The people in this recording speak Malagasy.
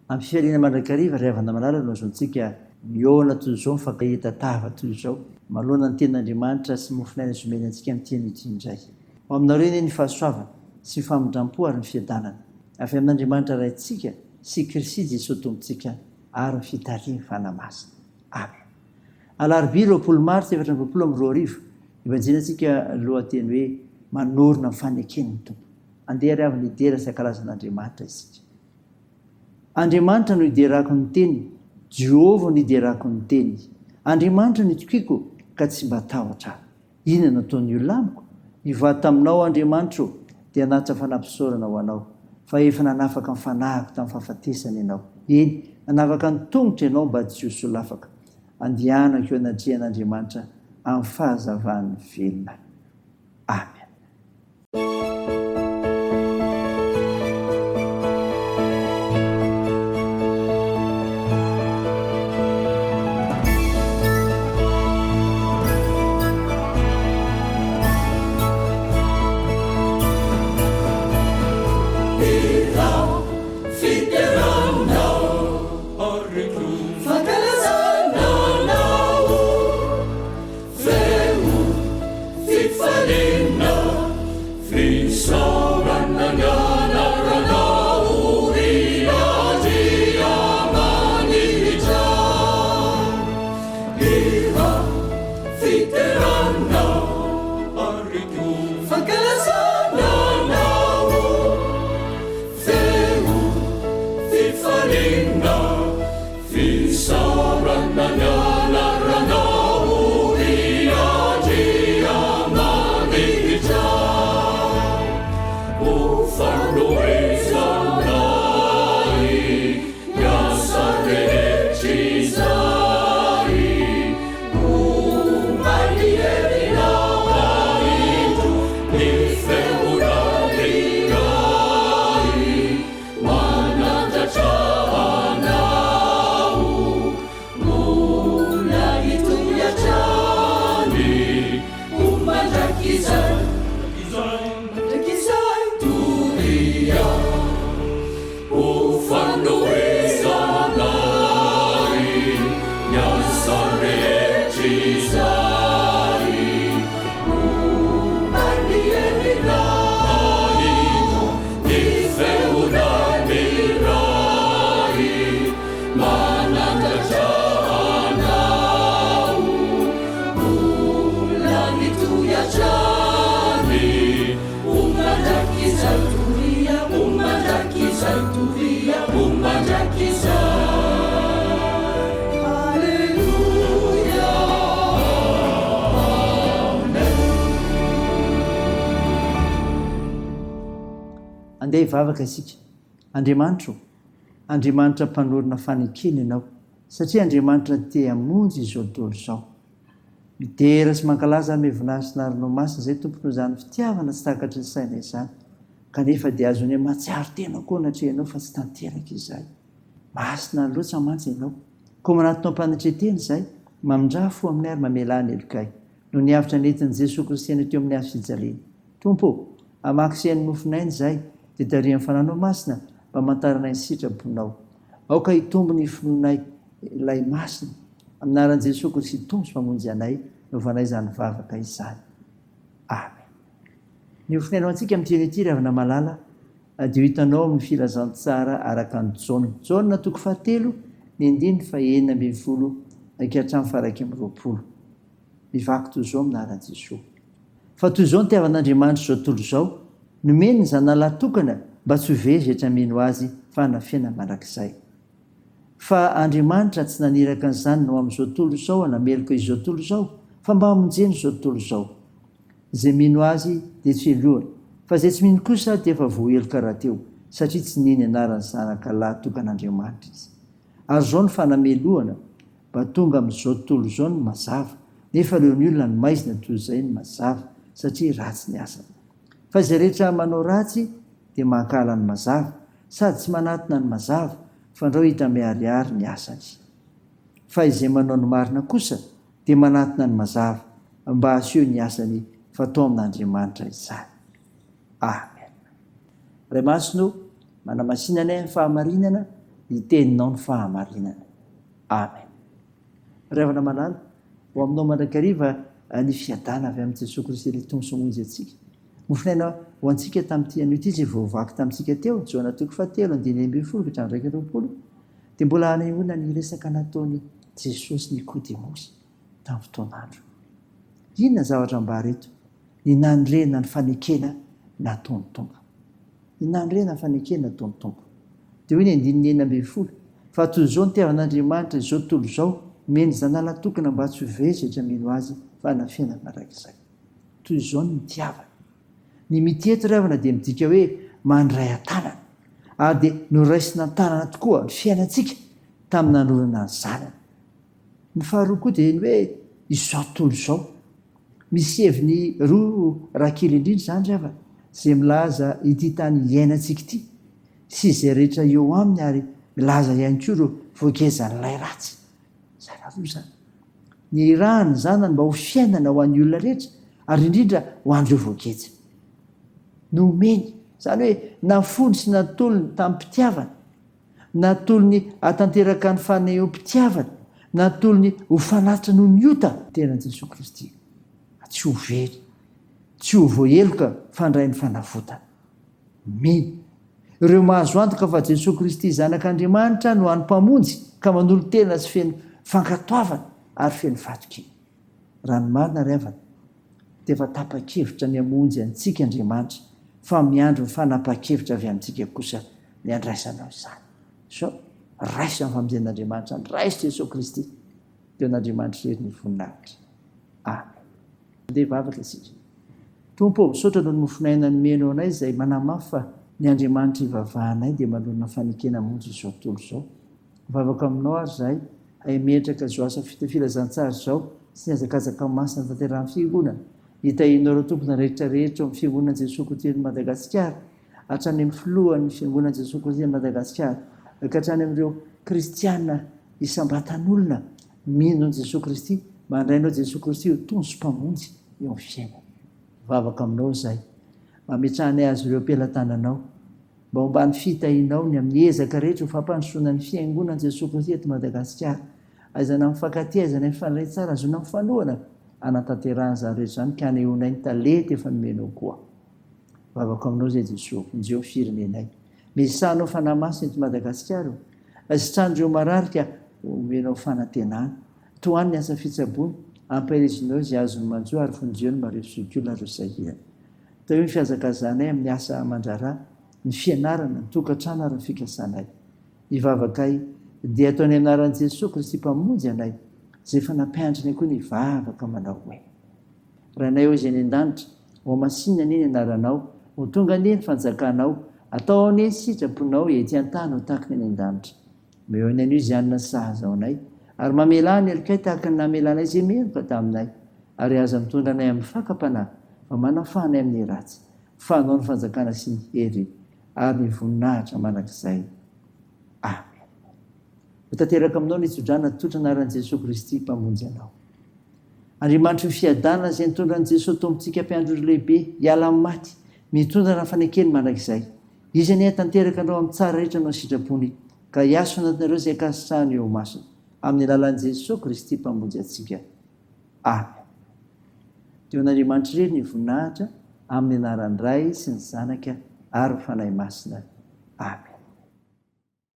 amin'ny fifaliana mandrakariva ry havana malala no azontsika miona toy izao mifankahita tava toy izao malona ny ten'andriamanitra sy mofinaina zomeny antsika amin'nytenity indray ho aminareo ne ny fahasoavana sy famindram-po ary ny fiadanana avy amin'andriamanitra raintsika sy Kristy Jesosy tompontsika ary ny fitariany fanamasina. Amen. Alarobia 20 Martsa 2024 ivanjinantsika lohateny hoe manorina mifanekeny ny tompo. Andeha ry avy nidera sy ankalazan'andriamanitra isika. Andriamanitra no iderako ny teny, Jehovah no iderako ny teny. Andriamanitra no itokiko ka tsy mba tahotra. Inona nataony olona amiko? Ivady taminao Andriamanitra dia nanatra fanampisaorana ho anao. Fa efa nanafaka ny fanahiko tamin'ny fahafatesana ianao. Eny, nanafaka ny tongotra ianao mba tsy ho solafaka. Andianako eo anatrehan'Andriamanitra amin'ny fahazavany velona. Amen. Andeha hivavaka isika. Andriamanitra mpanorina fanekeny ianao satria Andriamanitra te hamonjy izao tontolo izao. Midera sy mankalaza amin'ny voninahitra narinao masina izay tompony izany fitiavana tsy takatry ny saina izany. Kanefa dia azony matsiaro tena koa natrehanao fa tsy tanteraka izay. Masina loatra mantsy ianao. Koa manatonao mpanatreteny izay, mamindra fo amin'ny ary mamela ny elokay. No niavitra nentin'i Jesosy Kristy teo amin'ny hazo fijaliana. Tompo, hamakisehan'ny mofinaina izay, dia tarihan'ny fananao masina mba mantarana ny sitraponao. Aoka hitombo ny fononay ilay masina. Aminaran'i Jesosy Kristy tompo sy mamonjy anay no vanay izany vavaka izany. Amen. Ny ofinainao antsika amin'ity ity ry havana malala dia hitanao amin'ny filazantsara araka ny Jaona toko 7 ny 9:20 hatramin'ny 1:20. Mivaky toy izao aminaran'i Jesosy. Fa toy izao ny tiavan'Andriamanitra izao tontolo izao, nomeny ny zanalahy tokana mba tsy ho vezatra mino azy fa hanafiana mandrakizay. Fa Andriamanitra tsy naniraka ny zanany amin'izao tontolo izao hanameloko izao tontolo izao, fa mba hamonjeny izao tontolo izao. Izay mino azy dia tsy elohany, fa izay tsy mino kosa dia efa voaheloka rahateo, satria tsy niny anaran'ny zanakalahy tokan'Andriamanitra izy. Ary izao ny fanamelohana mba tonga amin'izao tontolo izao ny mazava, nefa leo ny olona ny maizina toy izay ny mazava, satria ratsy ny asany. Fa izay rehetra manao ratsy dia mankala ny mazava, sady tsy manatona ny mazava, fa andreo hita miharihary ny asany. Fa izay manao ny marina kosa dia manatona ny mazava, mba haseho ny asany fatao amin'Andriamanitra izany. Amen. Ray masino, manamasinana ny fahamarinana hiteninao ny fahamarinana. Amen. Ravana malala ho aminao mandrakariva ny fiadana avy amin'i Jesosy Kristy ilay tomsomonjy atsika. Mofinaina ho antsika tamin'ity anio ity izay voavaky tamintsika teo Jona 7:9-20. Dia mbola hanehoana ny resaka nataony Jesosy Nikodemosy tamin'ny fotoan'andro. Inona zavatra mba reto? Ny nanirena ny fanekena nataony Tompo. Ny nanirena ny fanekena nataony Tompo. Dia hoe ny 9:20. Fa toy izao ny tiavan'Andriamanitra izao tontolo izao, meny zanala tokana mba tsy ho vezatra mino azy fa nafiana marak'izay. Toy izao ny mitiavana. Ny miteto ravana dia midika hoe mandray an-tanana. Ary dia noraisina an-tanana tokoa ny fiainantsika tamin'ny nanorana ny zanany. Ny faharoa koa dia ny hoe izao tontolo izao. Misy heviny roa rakely indrindra izany ravana, izay milaza ity tany iainantsika ity sy izay rehetra eo aminy, ary milaza ihany koa ireo voagezan'ilay ratsy. Zara roa izany. Ny rahany zanany mba ho fiainana ho an'ny olona rehetra, ary indrindra ho an'ireo voageza. Nomeny, izany hoe nafony sy natolony tamin'ny mpitiavana, natolony hatanteraka ny fanehoam-pitiavana, natolony ho fanatitra noho ny ota tenan Jesosy Kristy. Tsy ho very, tsy ho voaheloka fandray ny fanavotana. Meny. Ireo mahazo antoka fa Jesosy Kristy zanak'Andriamanitra no any mpamonjy ka manolo-tena sy feno fankatoavana ary feno fatokena. Raha ny marina ry havana, dia efa tapa-kevitra ny hamonjy antsika Andriamanitra, fa miandro ny fanapa-kevitra avy amintsika kosa ny andraisanao izany. So, raisa ny famonjen'Andriamanitra, raisa Jesosy Kristy, dia n'Andriamanitra rery ny voninahitra. Amen. Dia vavaka isika. Tompo, misaotra noho ny mofinaina nomenao anay izay manamafy fa ny Andriamanitra ivavahanay dia manolona fanekena monjy izao tontolo izao. Vavaka aminao ary izahay, metraka izao asa filazantsara izao sy ny hazakazaka masina tanterahany fiangonana. Hitahinao ireo tompona rehetrarehetra amin'ny fiangonana Jesosy Kristy ny Madagasikara, hatrany amin'ny filohan'ny fiangonana Jesosy Kristy ny Madagasikara, hatrany amin'ireo kristiana isambatan'olona mino an'i Jesosy Kristy, mandrainao Jesosy Kristy ho tonso mpamonjy eo amin'ny fiainana. Vavaka aminao izahay, mametrahany azy ireo ampelantananao, mba hombany fitahinao ny amin'ny ezaka rehetra ho fampandrosoana ny fiangonana Jesosy Kristy eto Madagasikara, aizana amin'ny fankatia, aizana amin'ny fanaray tsara, azona amin'ny fanohana, anatanterahany izany rehetra izany ka hanehoanay ny talenta efa nomenao koa. Vavaka aminao izay Jesosy, injeo amin'ny firenenay. Mesahanao fanahy masina eto Madagasikara, asitrandreo mararika omenao fanantenana, toany ny asa fitsaboana, ampahirizinao izay azony manjo ary fonjeo ny marefisokiolona reo sahirana. Tao io ny fihazakazanay amin'ny asa aman-draharaha, ny fianarana, ny tokantrano ary ny fikasanay. Ivavakay dia ataony anaran'i Jesosy Kristy mpamonjy anay, izay efa nampiandrany koa ny vavaka manao hoe. Rahanay eo izay ny an-danitra, ho masinina anie ny anaranao, ho tonga anie ny fanjakanao, atao anie ny sitraponao ety an-tany ho tahaka ny an-danitra. Meo ny anio izyanina sahaza ao anay, ary mamela ny elikay tahaka ny namelanay izay meloka taminay, ary aza mitondra anay amin'ny fakapanahy, fa manafanay amin'ny ratsy, fanao ny fanjakana sy ny hery, ary ny voninahitra manakizay. Amen. Hotanteraka aminao ny itsodrana totra anaran'i Jesosy Kristy mpamonjy anao. Andriamanitra ny fiadanana izay nitondra an'i Jesosy tompontsika mpiandro lehibe, hiala amin'ny maty, mitondra ny fanekeny manakizay. Izy anie tanteraka anao amin'ny tsara rehetra no sitrapony, ka hiaso anatinareo izay akasitrahany eo masina, amin'ny alalan'i Jesosy Kristy mpamonjy antsika. Amen. Teo n'Andriamanitra rery ny voninahitra, amin'ny anaran'ny Ray sy ny Zanaka ary ny Fanahy Masina. Amen.